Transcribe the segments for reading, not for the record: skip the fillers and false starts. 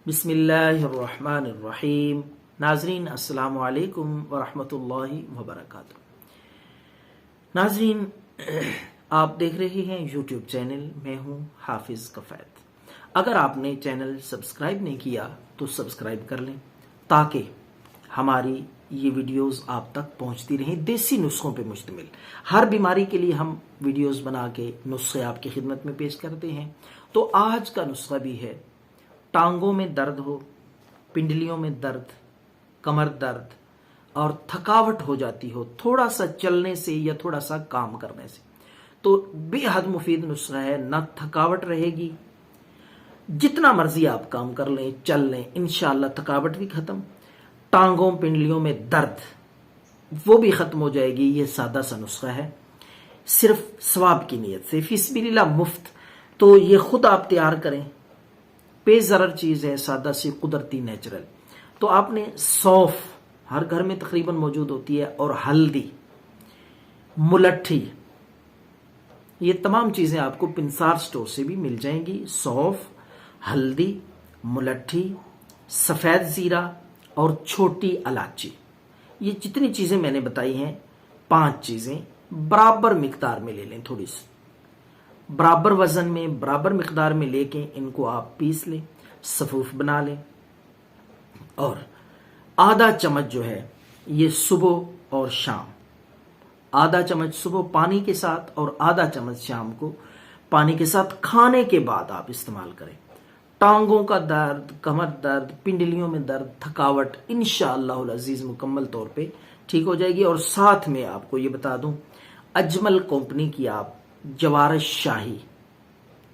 बिस्मिल्लाहिर्रहमानिर्रहीम। नाजरीन अस्सलामु अलैकुम वरहमतुल्लाहि वबरकातुह। नाजरीन, आप देख रहे हैं यूट्यूब चैनल, मैं हूं हाफिज कफैत। अगर आपने चैनल सब्सक्राइब नहीं किया तो सब्सक्राइब कर लें ताकि हमारी ये वीडियोस आप तक पहुंचती रहें। देसी नुस्खों पे मुश्तमिल हर बीमारी के लिए हम वीडियोस बना के नुस्खे आपकी खिदमत में पेश करते हैं। तो आज का नुस्खा भी है, टांगों में दर्द हो, पिंडलियों में दर्द, कमर दर्द और थकावट हो जाती हो थोड़ा सा चलने से या थोड़ा सा काम करने से, तो बेहद मुफीद नुस्खा है। ना थकावट रहेगी, जितना मर्जी आप काम कर लें, चल लें, इंशाअल्लाह थकावट भी खत्म, टांगों पिंडलियों में दर्द वो भी खत्म हो जाएगी। ये सादा सा नुस्खा है, सिर्फ सवाब की नीयत से, फिस्बिलिल्लाह, मुफ्त। तो ये खुद आप तैयार करें, बेज़रर चीज़ है, सादा सी, कुदरती, नेचुरल। तो आपने सौंफ हर घर में तकरीबन मौजूद होती है, और हल्दी, मुलट्ठी, ये तमाम चीज़ें आपको पिंसार स्टोर से भी मिल जाएंगी। सौंफ, हल्दी, मुलट्ठी, सफ़ेद ज़ीरा और छोटी इलायची, ये जितनी चीज़ें मैंने बताई हैं, 5 चीज़ें बराबर मिकदार में ले लें, थोड़ी सी बराबर वजन में, बराबर मिकदार में लेके इनको आप पीस लें, सफूफ बना लें। और आधा चम्मच जो है ये सुबह और शाम, आधा चम्मच सुबह पानी के साथ और आधा चम्मच शाम को पानी के साथ खाने के बाद आप इस्तेमाल करें। टांगों का दर्द, कमर दर्द, पिंडलियों में दर्द, थकावट इंशाअल्लाह अजीज मुकम्मल तौर पे ठीक हो जाएगी। और साथ में आपको ये बता दूं, अजमल कंपनी की आप जवारश शाही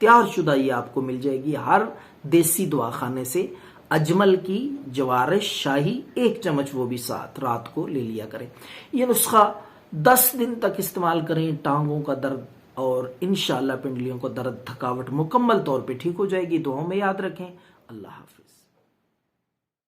तैयार शुदा ये आपको मिल जाएगी हर देसी दवाखाने से। अजमल की जवारश शाही 1 चम्मच, वो भी साथ रात को ले लिया करें। ये नुस्खा 10 दिन तक इस्तेमाल करें, टांगों का दर्द और इंशाअल्लाह पिंडलियों का दर्द, थकावट मुकम्मल तौर पे ठीक हो जाएगी। दुआओं में याद रखें। अल्लाह हाफिज।